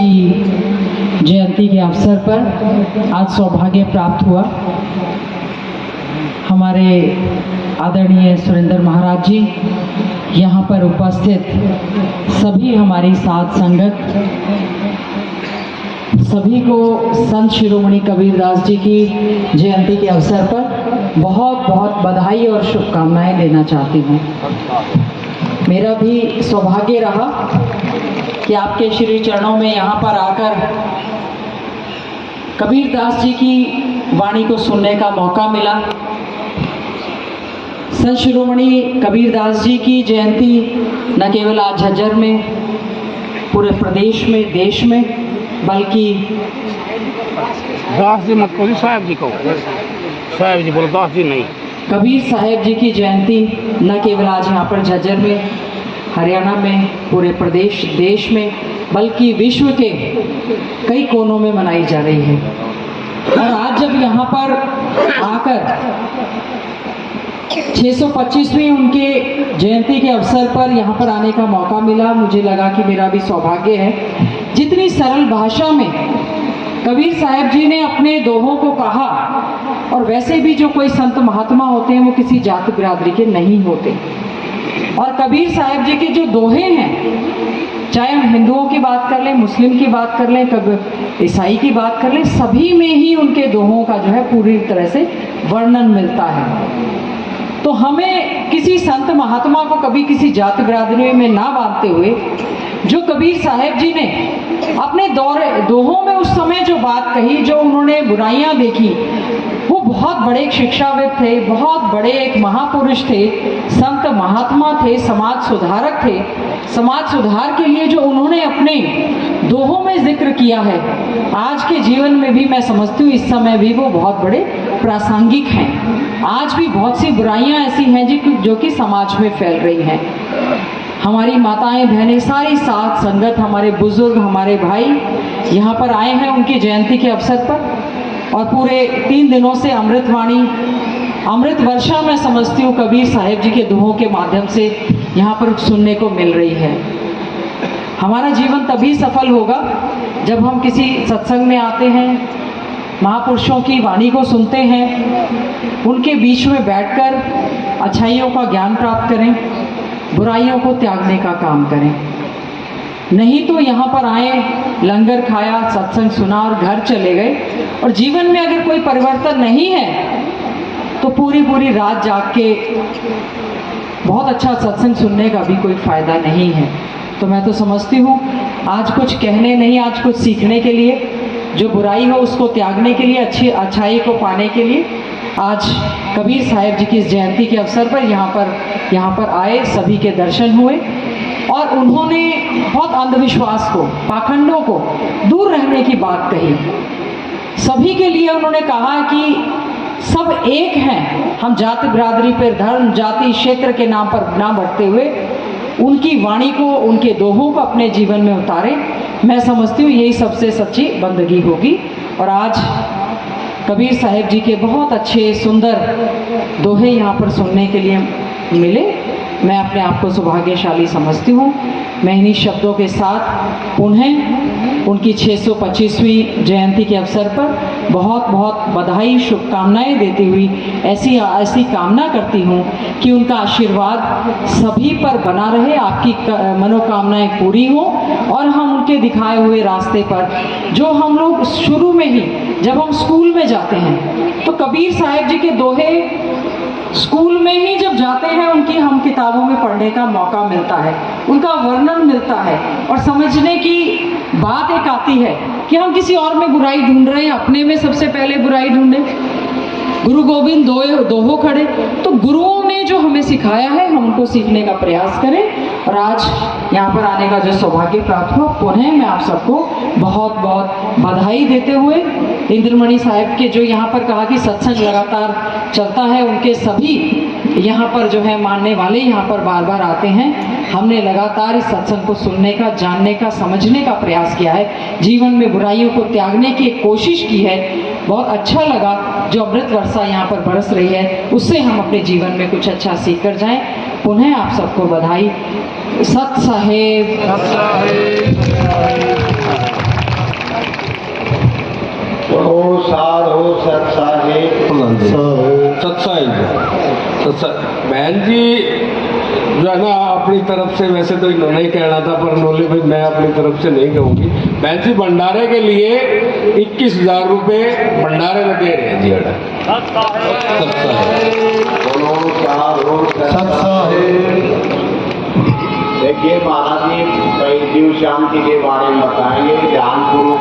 की जयंती के अवसर पर आज सौभाग्य प्राप्त हुआ। हमारे आदरणीय सुरेंद्र महाराज जी, यहाँ पर उपस्थित सभी हमारी साध संगत, सभी को संत शिरोमणि कबीरदास जी की जयंती के अवसर पर बहुत बहुत बधाई और शुभकामनाएं देना चाहती हूँ। मेरा भी सौभाग्य रहा कि आपके श्री चरणों में यहाँ पर आकर कबीरदास जी की वाणी को सुनने का मौका मिला। संत शिरोमणि कबीरदास जी की जयंती न केवल आज झज्जर में, पूरे प्रदेश में, देश में, बल्कि दास जी मत कहो, साहब जी कहो, साहब जी बोलो, दास जी नहीं। कबीर साहब जी की जयंती न केवल आज यहाँ पर झज्जर में, हरियाणा में, पूरे प्रदेश देश में, बल्कि विश्व के कई कोनों में मनाई जा रही है। और आज जब यहाँ पर आकर 625वीं उनके जयंती के अवसर पर यहाँ पर आने का मौका मिला, मुझे लगा कि मेरा भी सौभाग्य है। जितनी सरल भाषा में कबीर साहब जी ने अपने दोहों को कहा, और वैसे भी जो कोई संत महात्मा होते हैं वो किसी जाति बिरादरी के नहीं होते, और कबीर साहब जी के जो दोहे हैं, चाहे हम हिंदुओं की बात कर लें, मुस्लिम की बात कर लें, कब ईसाई की बात कर लें, सभी में ही उनके दोहों का जो है पूरी तरह से वर्णन मिलता है। तो हमें किसी संत महात्मा को कभी किसी जाति बिरादरी में ना बांधते हुए, जो कबीर साहब जी ने अपने दोहों में उस समय जो बात कही, जो उन्होंने बुराइयां देखी, वो बहुत बड़े एक शिक्षाविद थे, बहुत बड़े एक महापुरुष थे, संत महात्मा थे, समाज सुधारक थे। समाज सुधार के लिए जो उन्होंने अपने दोहों में जिक्र किया है, आज के जीवन में भी मैं समझती हूँ इस समय भी वो बहुत बड़े प्रासंगिक हैं। आज भी बहुत सी बुराइयां ऐसी हैं जो कि समाज में फैल रही हैं। हमारी माताएं, बहनें, सारी साथ संगत, हमारे बुजुर्ग, हमारे भाई यहाँ पर आए हैं उनकी जयंती के अवसर पर, और पूरे 3 दिनों से अमृतवाणी, अमृत वर्षा मैं समझती हूँ कबीर साहब जी के दोहों के माध्यम से यहाँ पर सुनने को मिल रही है। हमारा जीवन तभी सफल होगा जब हम किसी सत्संग में आते हैं, महापुरुषों की वाणी को सुनते हैं, उनके बीच में बैठकर अच्छाइयों का ज्ञान प्राप्त करें, बुराइयों को त्यागने का काम करें। नहीं तो यहाँ पर आए, लंगर खाया, सत्संग सुना और घर चले गए, और जीवन में अगर कोई परिवर्तन नहीं है तो पूरी पूरी रात जाग के बहुत अच्छा सत्संग सुनने का भी कोई फायदा नहीं है। तो मैं तो समझती हूँ आज कुछ कहने नहीं, आज कुछ सीखने के लिए, जो बुराई हो उसको त्यागने के लिए, अच्छी अच्छाई को पाने के लिए आज कबीर साहब जी की इस जयंती के अवसर पर यहाँ पर आए, सभी के दर्शन हुए, और उन्होंने बहुत अंधविश्वास को, पाखंडों को दूर रहने की बात कही। सभी के लिए उन्होंने कहा कि सब एक हैं, हम जाति बिरादरी पर, धर्म, जाति, क्षेत्र के नाम पर ना बढ़ते हुए उनकी वाणी को, उनके दोहों को अपने जीवन में उतारें। मैं समझती हूँ यही सबसे सच्ची बंदगी होगी। और आज कबीर साहब जी के बहुत अच्छे सुंदर दोहे यहाँ पर सुनने के लिए मिले। मैं अपने आप को सौभाग्यशाली समझती हूँ। मैं इन्हीं शब्दों के साथ पुनः उनकी 625वीं जयंती के अवसर पर बहुत बहुत बधाई, शुभकामनाएं देती हुई ऐसी कामना करती हूँ कि उनका आशीर्वाद सभी पर बना रहे, आपकी मनोकामनाएं पूरी हों, और हम उनके दिखाए हुए रास्ते पर, जो हम लोग शुरू में ही जब हम स्कूल में जाते हैं तो कबीर साहब जी के दोहे स्कूल में ही जब जाते हैं उनकी हम किताबों में पढ़ने का मौका मिलता है, उनका वर्णन मिलता है, और समझने की बात एक आती है कि हम किसी और में बुराई ढूंढ रहे हैं, अपने में सबसे पहले बुराई ढूंढे। गुरु गोविंद दोहो खड़े, तो गुरुओं ने जो हमें सिखाया है हम उनको सीखने का प्रयास करें। और आज यहाँ पर आने का जो सौभाग्य प्राप्त हुआ, पुनः मैं आप सबको बहुत बहुत बधाई देते हुए, इंद्रमणि साहब के जो यहाँ पर कहा कि सत्संग लगातार चलता है, उनके सभी यहाँ पर जो है मानने वाले यहाँ पर बार बार आते हैं। हमने लगातार इस सत्संग को सुनने का, जानने का, समझने का प्रयास किया है, जीवन में बुराइयों को त्यागने की कोशिश की है। बहुत अच्छा लगा जो अमृत वर्षा यहाँ पर बरस रही है, उससे हम अपने जीवन में कुछ अच्छा सीख कर जाएं। पुनः आप सबको बधाई। सत साहेब। बहन जी जो है ना अपनी तरफ से, वैसे तो इन्होंने ही कहना था पर नोले भाई मैं अपनी तरफ से नहीं कहूँगी। बहन जी भंडारे के लिए 21,000 रुपये भंडारे में दे रहे हैं जी। देखिए महाराज जी कई जीव शांति के बारे में बताएंगे, ध्यान पूर्वक